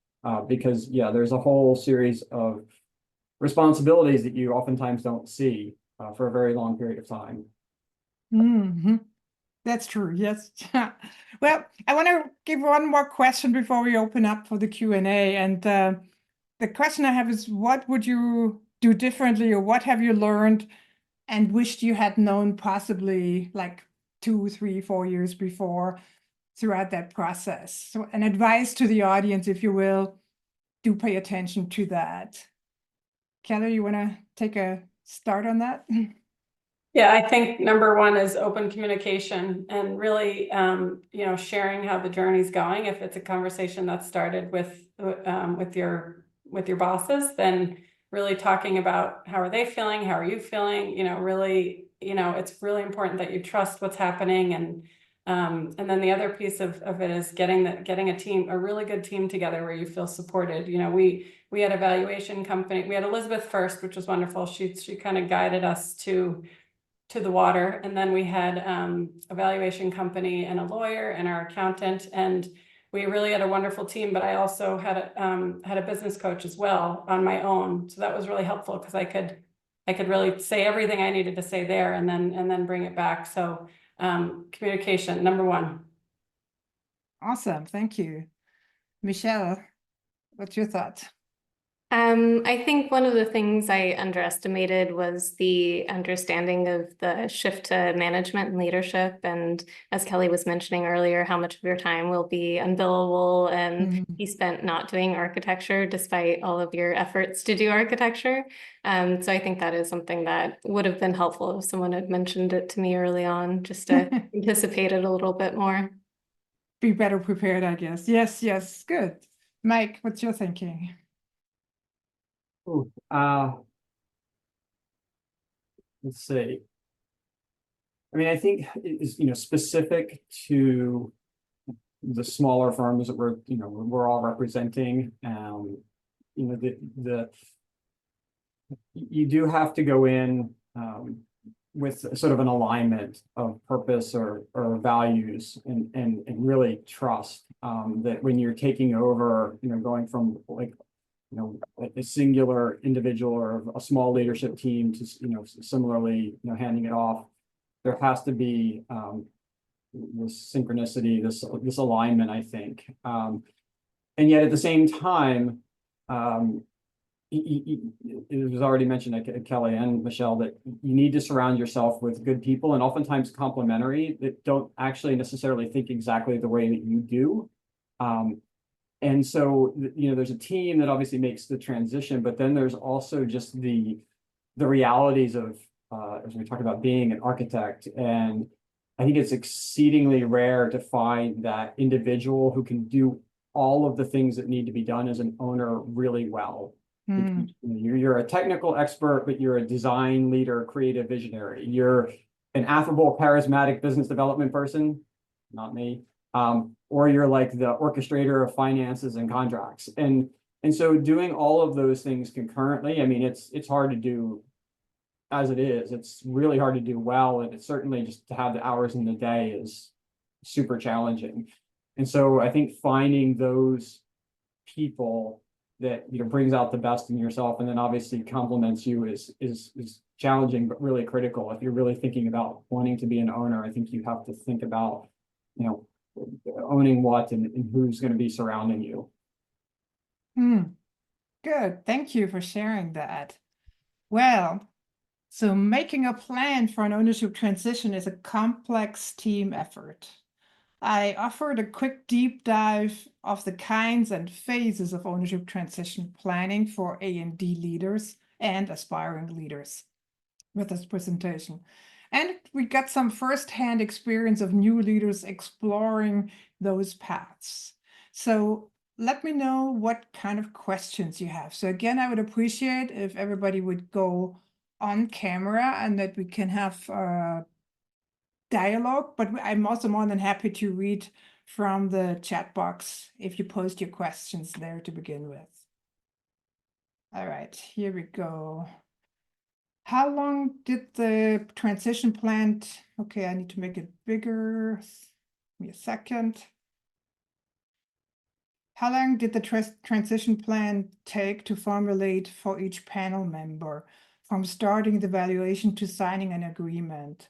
because there's a whole series of responsibilities that you oftentimes don't see for a very long period of time. Mm-hmm. That's true. Yes. Well, I want to give one more question before we open up for the Q&A. And the question I have is, what would you do differently, or what have you learned and wished you had known possibly like 2, 3, 4 years before throughout that process? So an advice to the audience, if you will, do pay attention to that. Kelly, you want to take a start on that? Yeah, I think number one is open communication and really, sharing how the journey's going. If it's a conversation that started with your bosses, then really talking about how are they feeling, how are you feeling, really, it's really important that you trust what's happening. And then the other piece of it is getting a team, a really good team together where you feel supported. We had a valuation company. We had Elizabeth first, which was wonderful. She kind of guided us to to the water. And then we had a valuation company and a lawyer and our accountant, and we really had a wonderful team. But I also had a business coach as well on my own, so that was really helpful because I could really say everything I needed to say there and then bring it back. So communication, number one. Awesome, thank you. Michelle, what's your thought? I think one of the things I underestimated was the understanding of the shift to management and leadership. And as Kelly was mentioning earlier, how much of your time will be unbillable and be spent not doing architecture despite all of your efforts to do architecture. So I think that is something that would have been helpful if someone had mentioned it to me early on, just to anticipate it a little bit more. Be better prepared, I guess. Yes, yes, good. Mike, what's your thinking? Ooh, let's see. I mean, I think it's, specific to the smaller firms that we're all representing. You do have to go in with sort of an alignment of purpose or values and really trust that when you're taking over, going from like a singular individual or a small leadership team to similarly handing it off, there has to be this synchronicity, this alignment, I think, and yet at the same time, it was already mentioned, Kelly and Michelle, that you need to surround yourself with good people and oftentimes complementary that don't actually necessarily think exactly the way that you do. And so, there's a team that obviously makes the transition, but then there's also just the realities of, as we talked about, being an architect. And I think it's exceedingly rare to find that individual who can do all of the things that need to be done as an owner really well. You're a technical expert, but you're a design leader, creative visionary. You're an affable, charismatic business development person, not me. Or you're like the orchestrator of finances and contracts. And so doing all of those things concurrently, I mean, it's hard to do as it is. It's really hard to do well. And it's certainly just to have the hours in the day is super challenging. And so I think finding those people that brings out the best in yourself and then obviously complements you is challenging, but really critical. If you're really thinking about wanting to be an owner, I think you have to think about, owning what and who's going to be surrounding you. Good. Thank you for sharing that. Well, so making a plan for an ownership transition is a complex team effort. I offered a quick deep dive of the kinds and phases of ownership transition planning for A&D leaders and aspiring leaders with this presentation. And we got some firsthand experience of new leaders exploring those paths. So let me know what kind of questions you have. So again, I would appreciate if everybody would go on camera and that we can have dialogue, but I'm also more than happy to read from the chat box if you post your questions there to begin with. All right, here we go. How long did the transition plan? Okay, I need to make it bigger. Give me a second. How long did the transition plan take to formulate for each panel member, from starting the evaluation to signing an agreement?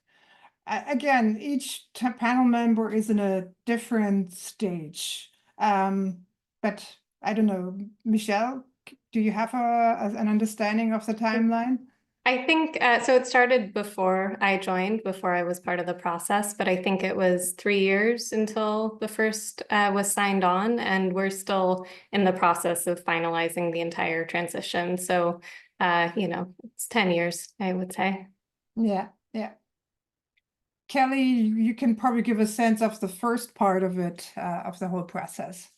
Again, each panel member is in a different stage. But I don't know, Michelle, do you have an understanding of the timeline? I think, so it started before I joined, before I was part of the process, but I think it was 3 years until the first was signed on, and we're still in the process of finalizing the entire transition. So, it's 10 years, I would say. Yeah. Kelly, you can probably give a sense of the first part of it, of the whole process.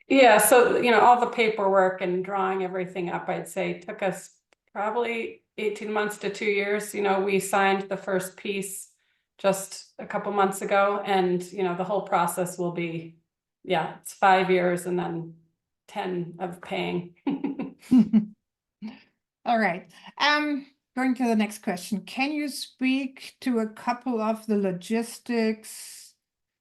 Yeah, so, all the paperwork and drawing everything up, I'd say took us probably 18 months to 2 years. We signed the first piece just a couple months ago, and, the whole process will be, it's 5 years and then 10 of paying. All right. going to the next question. Can you speak to a couple of the logistics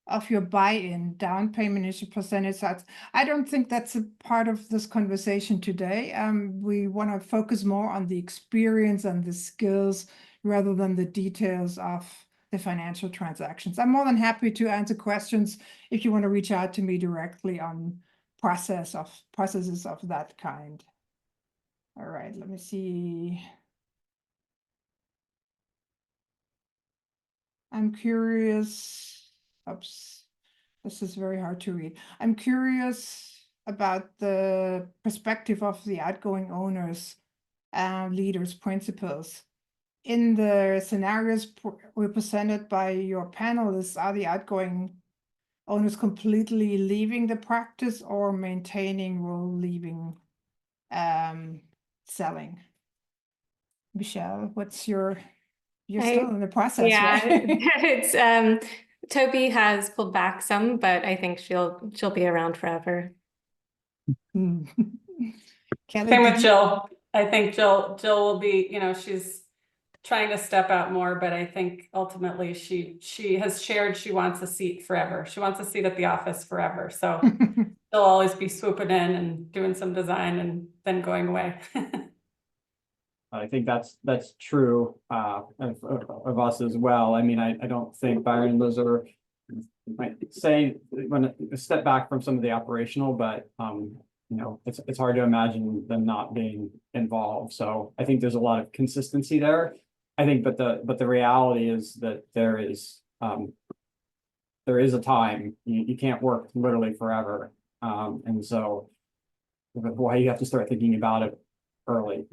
of your buy-in, down payment, initial percentage sites? I don't think that's a part of this conversation today. We want to focus more on the experience and the skills rather than the details of the financial transactions. I'm more than happy to answer questions if you want to reach out to me directly on processes of that kind. All right, let me see. I'm curious. Oops, this is very hard to read. I'm curious about the perspective of the outgoing owners, leaders, principals. In the scenarios represented by your panelists, are the outgoing owners completely leaving the practice or maintaining while leaving, selling? Michelle, what's you're still in the process, Yeah, right? it's Toby has pulled back some, but I think she'll be around forever. Hmm. Kelly, Same did with you- Jill. I think Jill will be, she's trying to step out more, but I think ultimately she has shared she wants a seat forever. She wants a seat at the office forever. So she'll always be swooping in and doing some design and then going away. I think that's true of us as well. I mean, I don't think Byron and Liz are, might say, when a step back from some of the operational, but it's hard to imagine them not being involved. So I think there's a lot of consistency there. I think, but the reality is that there is a time you can't work literally forever, and so boy, you have to start thinking about it early.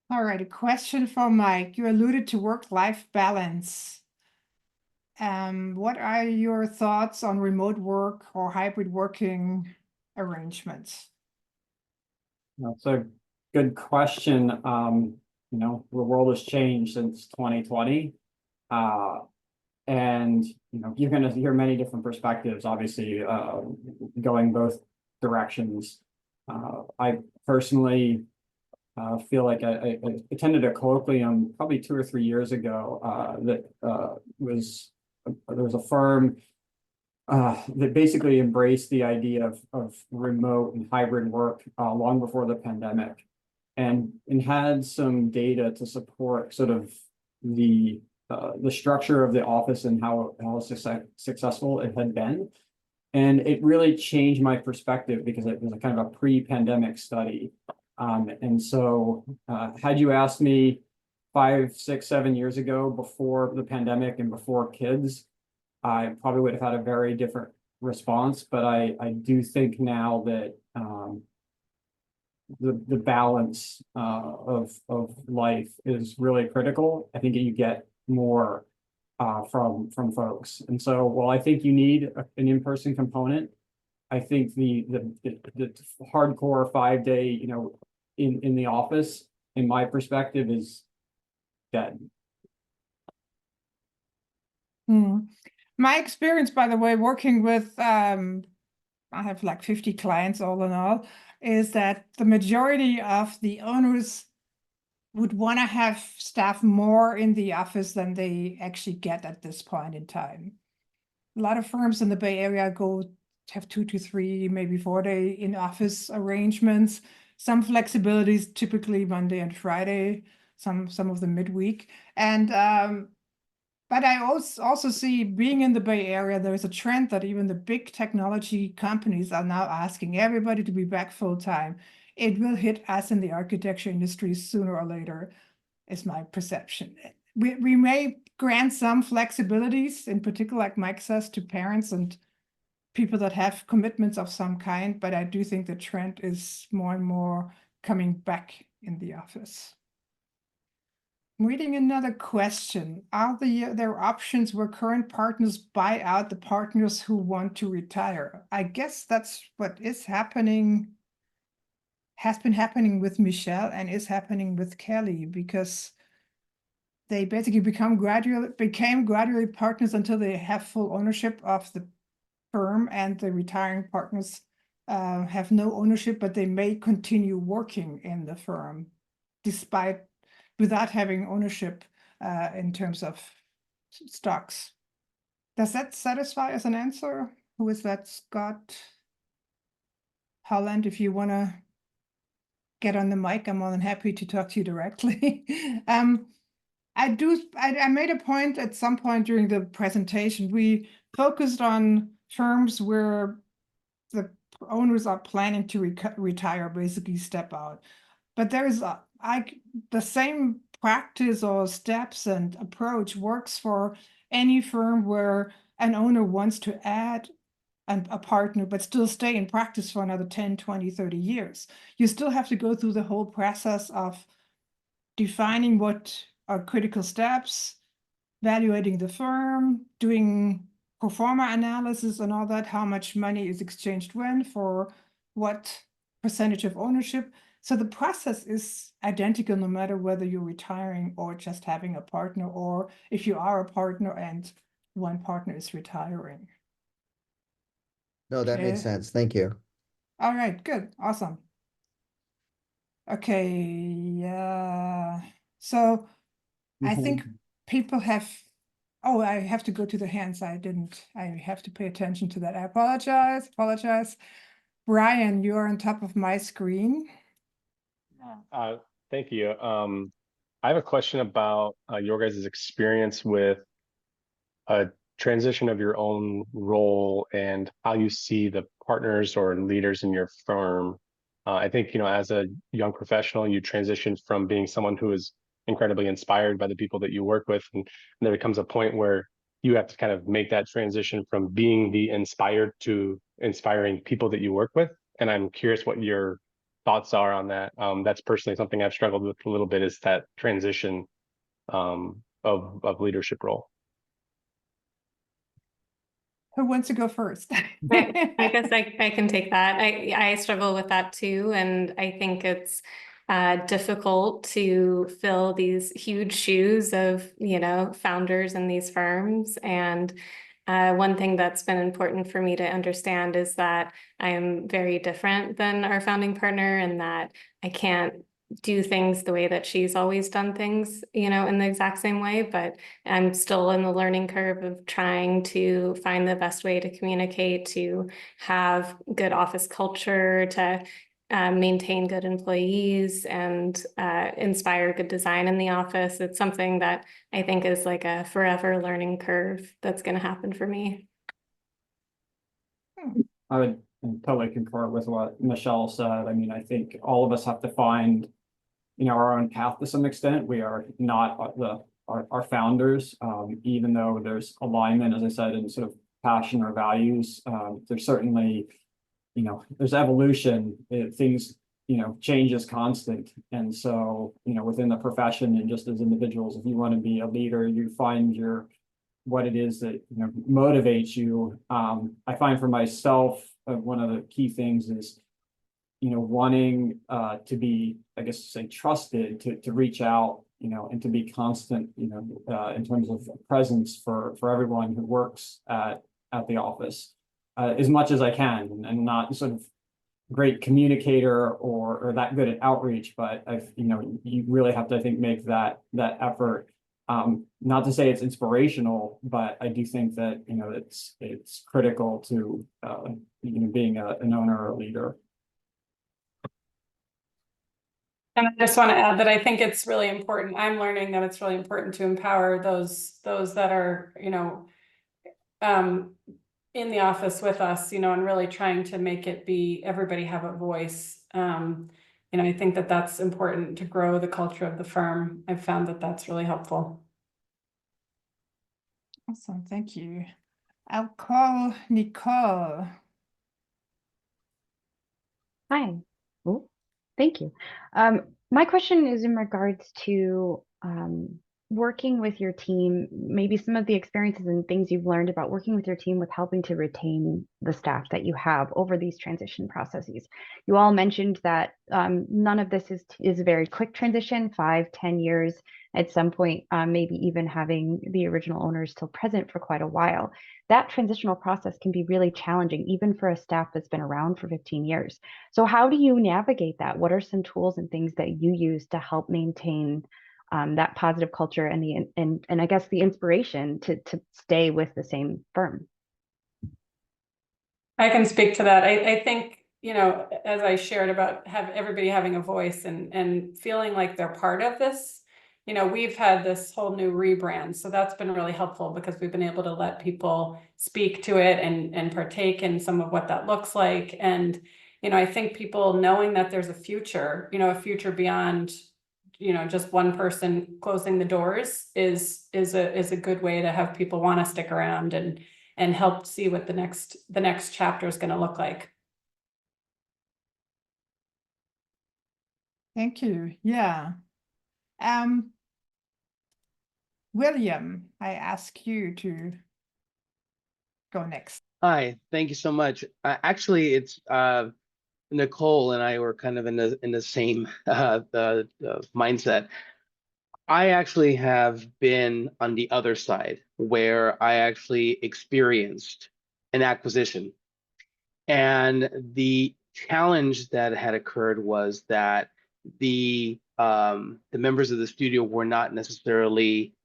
All right, a question for Mike. You alluded to work-life balance. What are your thoughts on remote work or hybrid working arrangements? That's a good question. The world has changed since 2020. And you're going to hear many different perspectives, obviously, going both directions. I personally feel like I attended a colloquium probably 2 or 3 years ago that there was a firm that basically embraced the idea of remote and hybrid work long before the pandemic, and had some data to support sort of the structure of the office and how successful it had been. And it really changed my perspective because it was a kind of a pre-pandemic study. And so had you asked me 5, 6, 7 years ago, before the pandemic and before kids, I probably would have had a very different response. But I do think now that the balance of life is really critical. I think you get more from folks. And so while I think you need an in-person component, I think the hardcore 5-day, in the office, in my perspective, is dead. My experience, by the way, working with, I have like 50 clients all in all, is that the majority of the owners would want to have staff more in the office than they actually get at this point in time. A lot of firms in the Bay Area have 2 to 3, maybe 4-day in-office arrangements. Some flexibilities, typically Monday and Friday, some of them midweek. And but I also see, being in the Bay Area, there's a trend that even the big technology companies are now asking everybody to be back full time. It will hit us in the architecture industry sooner or later, is my perception. We may grant some flexibilities, in particular, like Mike says, to parents and people that have commitments of some kind, but I do think the trend is more and more coming back in the office. I'm reading another question. Are there options where current partners buy out the partners who want to retire? I guess that's what is happening, has been happening with Michelle and is happening with Kelly, because they basically became gradually partners until they have full ownership of the firm, and the retiring partners have no ownership, but they may continue working in the firm despite without having ownership in terms of stocks. Does that satisfy as an answer? Who is that? Scott Holland, if you want to get on the mic, I'm more than happy to talk to you directly. I made a point at some point during the presentation. We focused on firms where the owners are planning to retire, basically step out. But there is the same practice or steps and approach works for any firm where an owner wants to add a partner, but still stay in practice for another 10, 20, 30 years. You still have to go through the whole process of defining what are critical steps, evaluating the firm, doing pro forma analysis and all that, how much money is exchanged when for what percentage of ownership. So the process is identical no matter whether you're retiring or just having a partner, or if you are a partner and one partner is retiring. No, that makes Okay. sense. Thank you. All right, good, awesome. Okay, yeah. So I think people have, oh, I have to go to the hands. I have to pay attention to that. I apologize. Brian, you're on top of my screen. Thank you. I have a question about your guys' experience with a transition of your own role and how you see the partners or leaders in your firm. I think, as a young professional, you transition from being someone who is incredibly inspired by the people that you work with, and there becomes a point where you have to kind of make that transition from being the inspired to inspiring people that you work with. And I'm curious what your thoughts are on that. That's personally something I've struggled with a little bit, is that transition of leadership role. Who wants to go first? I guess I can take that. I struggle with that too, and I think it's difficult to fill these huge shoes of, founders in these firms. And one thing that's been important for me to understand is that I am very different than our founding partner, and that I can't do things the way that she's always done things, in the exact same way, but I'm still in the learning curve of trying to find the best way to communicate, to have good office culture, to maintain good employees, and inspire good design in the office. It's something that I think is like a forever learning curve that's going to happen for me. I would totally concur with what Michelle said. I mean, I think all of us have to find, our own path to some extent. We are not our founders, even though there's alignment, as I said, in sort of passion or values. There's certainly, there's evolution. Things, change is constant. And so, within the profession and just as individuals, if you want to be a leader, you find what it is that motivates you. I find for myself, one of the key things is wanting to be, I guess, say trusted, to reach out, and to be constant, in terms of presence for everyone who works at the office, as much as I can, and not sort of great communicator or that good at outreach, but you really have to, I think, make that effort. Not to say it's inspirational, but I do think that it's critical to being an owner or a leader. And I just want to add that I think it's really important. I'm learning that it's really important to empower those that are, in the office with us, and really trying to make it be everybody have a voice. I think that that's important to grow the culture of the firm. I've found that that's really helpful. Awesome, thank you. I'll call Nicole. Hi. Oh, thank you. My question is in regards to working with your team, maybe some of the experiences and things you've learned about working with your team with helping to retain the staff that you have over these transition processes. You all mentioned that none of this is a very quick transition, 5-10 years at some point, maybe even having the original owners still present for quite a while. That transitional process can be really challenging, even for a staff that's been around for 15 years. So how do you navigate that? What are some tools and things that you use to help maintain that positive culture and I guess the inspiration to stay with the same firm? I can speak to that. I think, you know, as I shared about everybody having a voice and feeling like they're part of this, you know, we've had this whole new rebrand. So that's been really helpful because we've been able to let people speak to it and partake in some of what that looks like. And, you know, I think people knowing that there's a future, you know, a future beyond, you know, just one person closing the doors is a good way to have people want to stick around and help see what the next chapter is going to look like. Thank you. Yeah. William, I ask you to go next. Hi, thank you so much. Actually, it's Nicole and I were kind of in the same the mindset. I actually have been on the other side where I actually experienced an acquisition. And the challenge that had occurred was that the members of the studio were not necessarily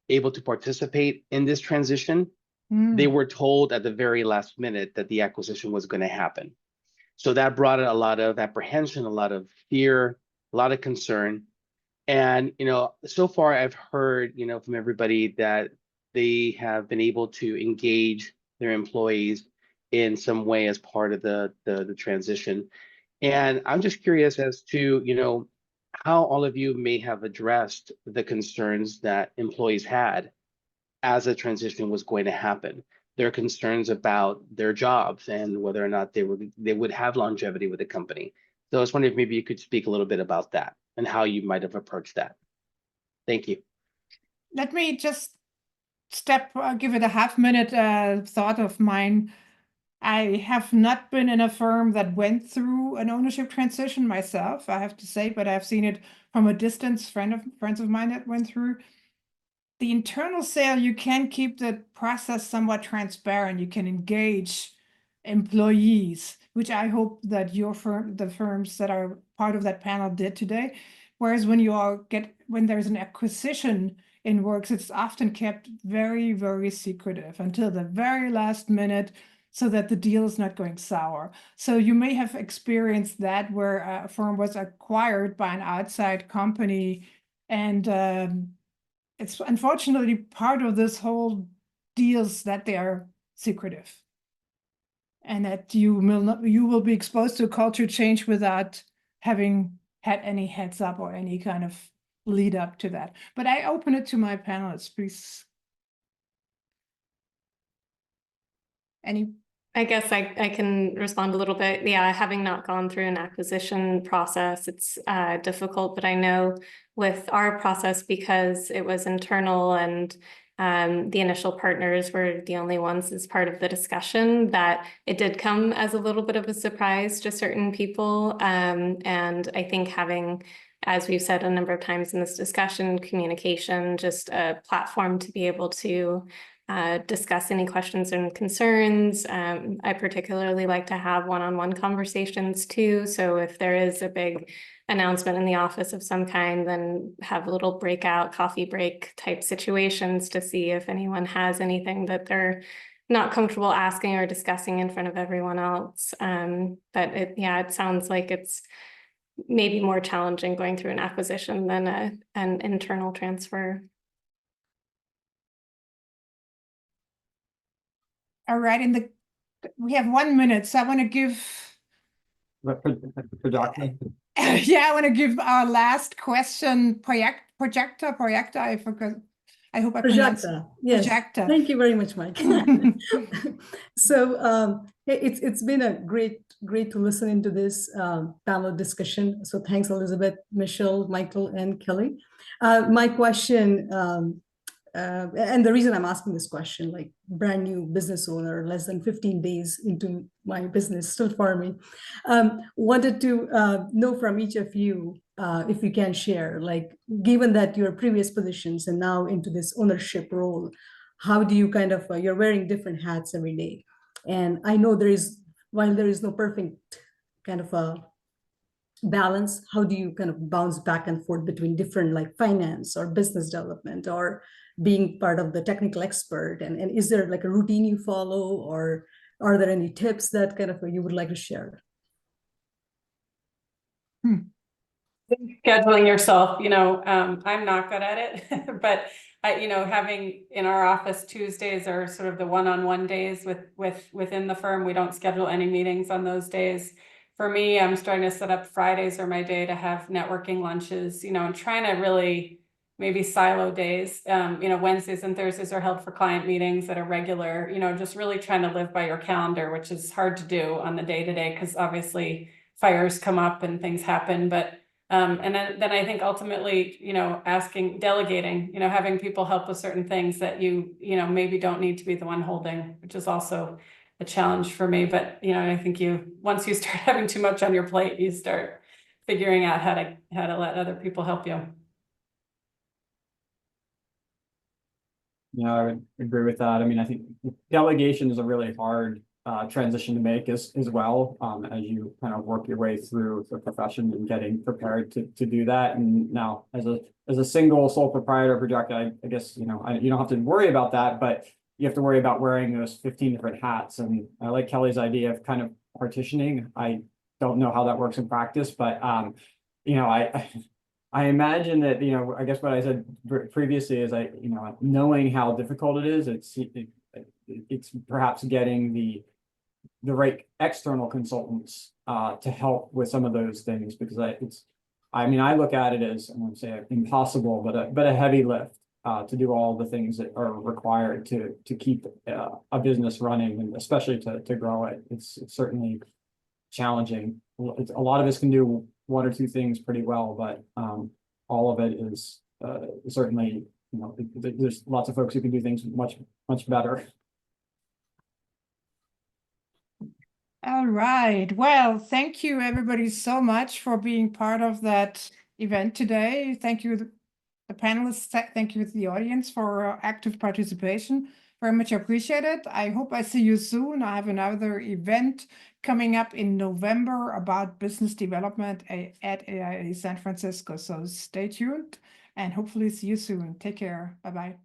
able to participate in this transition. They were told at the very last minute that the acquisition was going to happen. So that brought a lot of apprehension, a lot of fear, a lot of concern. And, you know, so far I've heard, you know, from everybody that they have been able to engage their employees in some way as part of the transition. And I'm just curious as to, you know, how all of you may have addressed the concerns that employees had as a transition was going to happen. Their concerns about their jobs and whether or not they would have longevity with the company. So I was wondering if maybe you could speak a little bit about that and how you might have approached that. Thank you. Let me just give it a half-minute thought of mine. I have not been in a firm that went through an ownership transition myself, I have to say, but I've seen it from a distance, friends of mine that went through. The internal sale, you can keep the process somewhat transparent. You can engage employees, which I hope that your firm, the firms that are part of that panel did today. Whereas when when there's an acquisition in works, it's often kept very, very secretive until the very last minute so that the deal is not going sour. So you may have experienced that where a firm was acquired by an outside company and it's unfortunately part of this whole deals that they are secretive and that you will be exposed to a culture change without having had any heads up or any kind of lead up to that. But I open it to my panelists, please. I guess I can respond a little bit. Yeah, having not gone through an acquisition process, it's difficult, but I know with our process, because it was internal and the initial partners were the only ones as part of the discussion, that it did come as a little bit of a surprise to certain people. And I think having, as we've said a number of times in this discussion, communication, just a platform to be able to discuss any questions and concerns. I particularly like to have one-on-one conversations too. So if there is a big announcement in the office of some kind, then have little breakout coffee break type situations to see if anyone has anything that they're not comfortable asking or discussing in front of everyone else. But it sounds like it's maybe more challenging going through an acquisition than an internal transfer. All right, we have 1 minute, so I want to give. Projector. Yeah, I want to give our last question. Projector. I forgot. I hope I pronounced Projector. Yes. Projector. Thank you very much, Mike. So it's been a great great to listen into this panel discussion. So thanks, Elizabeth, Michelle, Michael, and Kelly. My question, and the reason I'm asking this question, like brand new business owner, less than 15 days into my business, still farming, wanted to know from each of you, if you can share, like, given that your previous positions and now into this ownership role, how do you kind of, you're wearing different hats every day. And I know while there is no perfect kind of a balance, how do you kind of bounce back and forth between different, like finance or business development or being part of the technical expert? And is there like a routine you follow, or are there any tips that kind of you would like to share? Scheduling yourself, I'm not good at it, but having in our office Tuesdays are sort of the one-on-one days within the firm. We don't schedule any meetings on those days. For me, I'm starting to set up Fridays are my day to have networking lunches, and trying to really maybe silo days. Wednesdays and Thursdays are held for client meetings that are regular, just really trying to live by your calendar, which is hard to do on the day-to-day because obviously fires come up and things happen. But and then I think ultimately, delegating, having people help with certain things that you maybe don't need to be the one holding, which is also a challenge for me. But, I think once you start having too much on your plate, you start figuring out how to let other people help you. Yeah, I would agree with that. I mean, I think delegation is a really hard transition to make as well, as you kind of work your way through the profession and getting prepared to do that. And now as a single sole proprietor project, I guess, you don't have to worry about that, but you have to worry about wearing those 15 different hats. And I like Kelly's idea of kind of partitioning. I don't know how that works in practice, but I imagine that, I guess what I said previously is knowing how difficult it is, it's perhaps getting the right external consultants to help with some of those things, because I look at it as, I won't say impossible, but a heavy lift to do all the things that are required to keep a business running, and especially to grow it. It's certainly challenging. A lot of us can do one or two things pretty well, but all of it is certainly, there's lots of folks who can do things much better. All right. Well, thank you everybody so much for being part of that event today. Thank you, the panelists. Thank you to the audience for active participation. Very much appreciated. I hope I see you soon. I have another event coming up in November about business development at AIA San Francisco. So stay tuned and hopefully see you soon. Take care. Bye-bye.